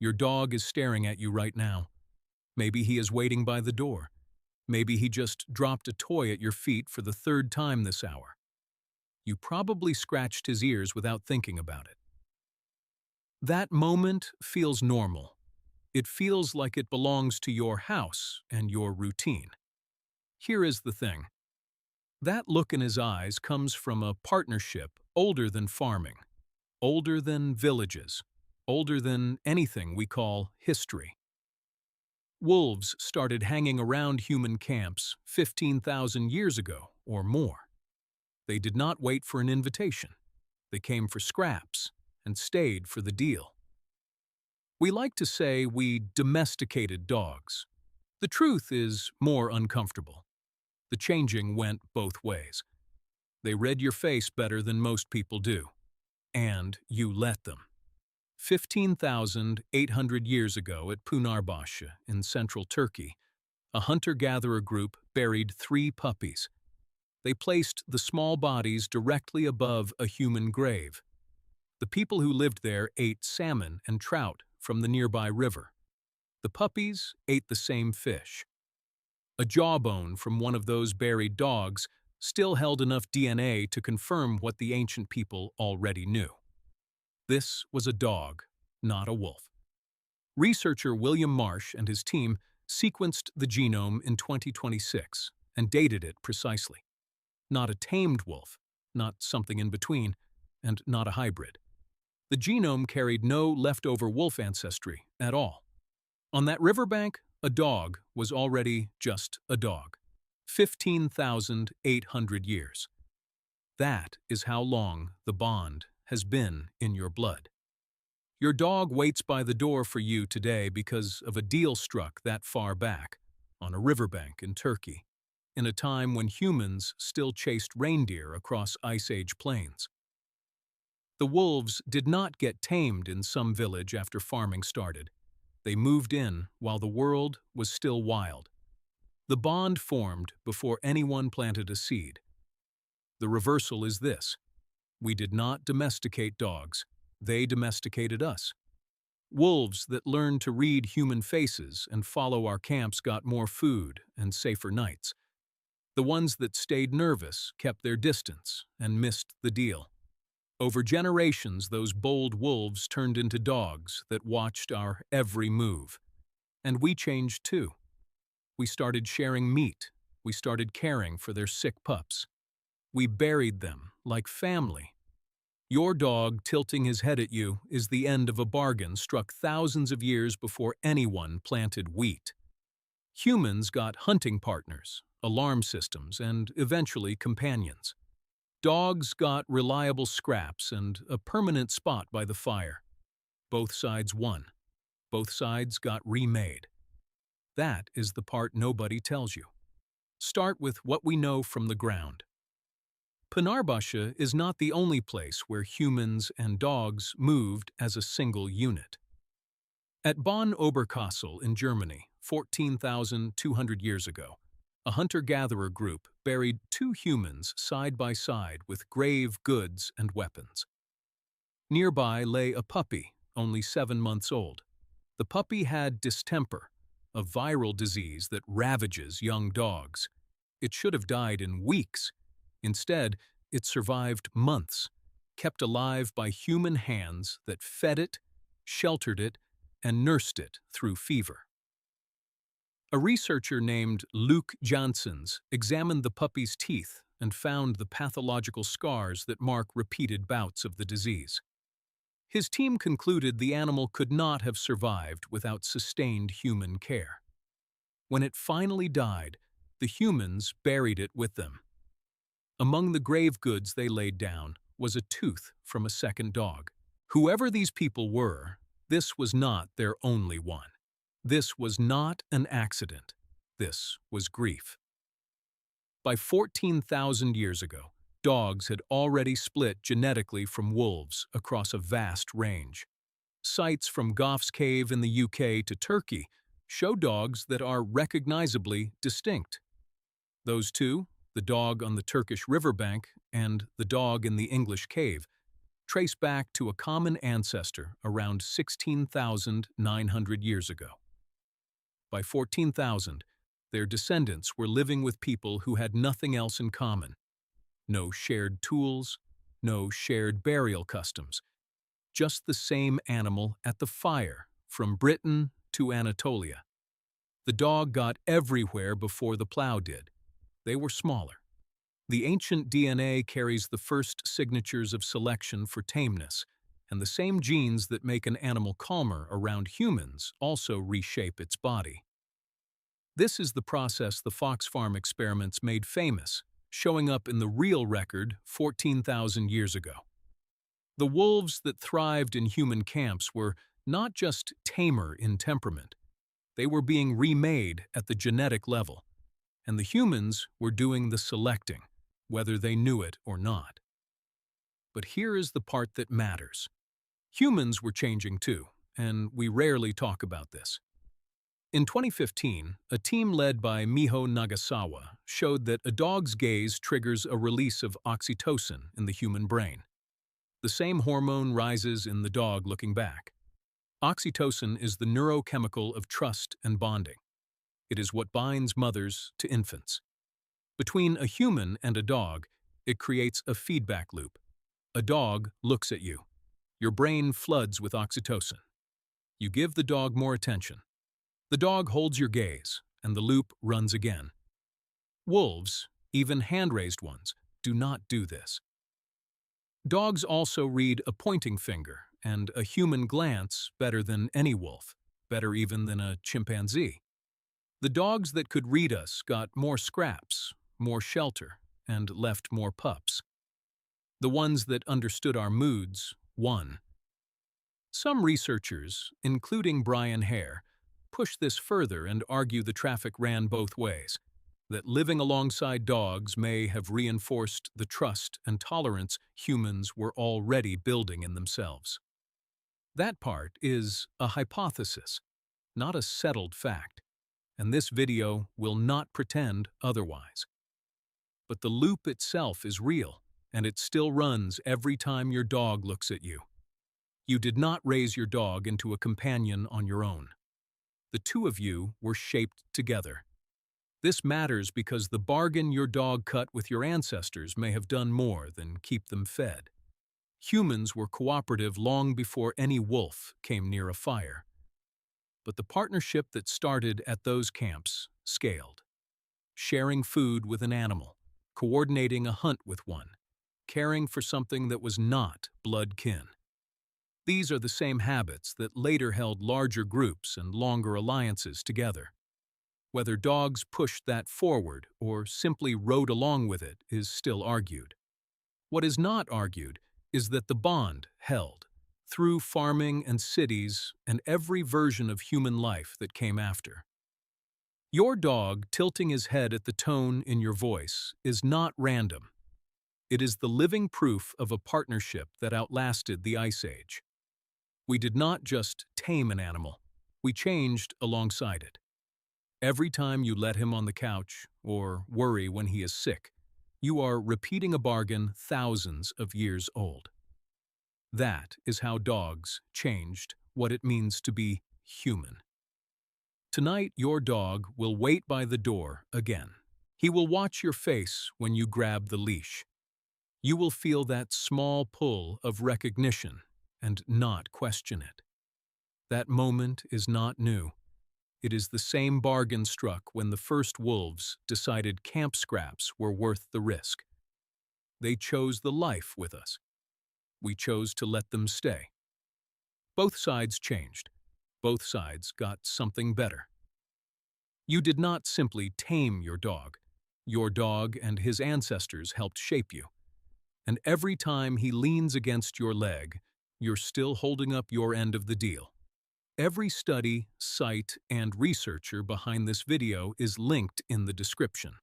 Your dog is staring at you right now. Maybe he is waiting by the door. Maybe he just dropped a toy at your feet for the third time this hour. You probably scratched his ears without thinking about it. That moment feels normal. It feels like it belongs to your house and your routine. Here is the thing. That look in his eyes comes from a partnership older than farming, older than villages, older than anything we call history. Wolves started hanging around human camps 15,000 years ago or more. They did not wait for an invitation. They came for scraps and stayed for the deal. We like to say we domesticated dogs. The truth is more uncomfortable. The changing went both ways. They read your face better than most people do. And you let them. 15,800 years ago at Pınarbaşı in central Turkey, a hunter-gatherer group buried 3 puppies. They placed the small bodies directly above a human grave. The people who lived there ate salmon and trout from the nearby river. The puppies ate the same fish. A jawbone from one of those buried dogs still held enough DNA to confirm what the ancient people already knew. This was a dog, not a wolf. Researcher William Marsh and his team sequenced the genome in 2026 and dated it precisely. Not a tamed wolf, not something in between, and not a hybrid. The genome carried no leftover wolf ancestry at all. On that riverbank, a dog was already just a dog. 15,800 years. That is how long the bond has been in your blood. Your dog waits by the door for you today because of a deal struck that far back, on a riverbank in Turkey, in a time when humans still chased reindeer across Ice Age plains. The wolves did not get tamed in some village after farming started. They moved in while the world was still wild. The bond formed before anyone planted a seed. The reversal is this. We did not domesticate dogs. They domesticated us. Wolves that learned to read human faces and follow our camps got more food and safer nights. The ones that stayed nervous kept their distance and missed the deal. Over generations, those bold wolves turned into dogs that watched our every move. And we changed too. We started sharing meat. We started caring for their sick pups. We buried them like family. Your dog tilting his head at you is the end of a bargain struck thousands of years before anyone planted wheat. Humans got hunting partners, alarm systems, and eventually companions. Dogs got reliable scraps and a permanent spot by the fire. Both sides won. Both sides got remade. That is the part nobody tells you. Start with what we know from the ground. Pınarbaşı is not the only place where humans and dogs moved as a single unit. At Bonn-Oberkassel in Germany, 14,200 years ago, a hunter-gatherer group buried 2 humans side by side with grave goods and weapons. Nearby lay a puppy, only 7 months old. The puppy had distemper, a viral disease that ravages young dogs. It should have died in weeks. Instead, it survived months, kept alive by human hands that fed it, sheltered it, and nursed it through fever. A researcher named Luc Janssens examined the puppy's teeth and found the pathological scars that mark repeated bouts of the disease. His team concluded the animal could not have survived without sustained human care. When it finally died, the humans buried it with them. Among the grave goods they laid down was a tooth from a second dog. Whoever these people were, this was not their only one. This was not an accident. This was grief. By 14,000 years ago, dogs had already split genetically from wolves across a vast range. Sites from Gough's Cave in the UK to Turkey show dogs that are recognizably distinct. Those two, the dog on the Turkish riverbank and the dog in the English cave, trace back to a common ancestor around 16,900 years ago. By 14,000, their descendants were living with people who had nothing else in common. No shared tools, no shared burial customs, just the same animal at the fire, from Britain to Anatolia. The dog got everywhere before the plow did. They were smaller. The ancient DNA carries the first signatures of selection for tameness, and the same genes that make an animal calmer around humans also reshape its body. This is the process the Fox Farm experiments made famous, showing up in the real record 14,000 years ago. The wolves that thrived in human camps were not just tamer in temperament. They were being remade at the genetic level, and the humans were doing the selecting, whether they knew it or not. But here is the part that matters. Humans were changing too, and we rarely talk about this. In 2015, a team led by Miho Nagasawa showed that a dog's gaze triggers a release of oxytocin in the human brain. The same hormone rises in the dog looking back. Oxytocin is the neurochemical of trust and bonding. It is what binds mothers to infants. Between a human and a dog, it creates a feedback loop. A dog looks at you. Your brain floods with oxytocin. You give the dog more attention. The dog holds your gaze, and the loop runs again. Wolves, even hand-raised ones, do not do this. Dogs also read a pointing finger and a human glance better than any wolf, better even than a chimpanzee. The dogs that could read us got more scraps, more shelter, and left more pups. The ones that understood our moods won. Some researchers, including Brian Hare, push this further and argue the traffic ran both ways, that living alongside dogs may have reinforced the trust and tolerance humans were already building in themselves. That part is a hypothesis, not a settled fact, and this video will not pretend otherwise. But the loop itself is real, and it still runs every time your dog looks at you. You did not raise your dog into a companion on your own. The two of you were shaped together. This matters because the bargain your dog cut with your ancestors may have done more than keep them fed. Humans were cooperative long before any wolf came near a fire. But the partnership that started at those camps scaled. Sharing food with an animal, coordinating a hunt with one, caring for something that was not blood kin. These are the same habits that later held larger groups and longer alliances together. Whether dogs pushed that forward or simply rode along with it is still argued. What is not argued is that the bond held through farming and cities and every version of human life that came after. Your dog tilting his head at the tone in your voice is not random. It is the living proof of a partnership that outlasted the Ice Age. We did not just tame an animal, we changed alongside it. Every time you let him on the couch or worry when he is sick, you are repeating a bargain thousands of years old. That is how dogs changed what it means to be human. Tonight, your dog will wait by the door again. He will watch your face when you grab the leash. You will feel that small pull of recognition and not question it. That moment is not new. It is the same bargain struck when the first wolves decided camp scraps were worth the risk. They chose the life with us. We chose to let them stay. Both sides changed. Both sides got something better. You did not simply tame your dog. Your dog and his ancestors helped shape you. And every time he leans against your leg, you're still holding up your end of the deal. Every study, site, and researcher behind this video is linked in the description.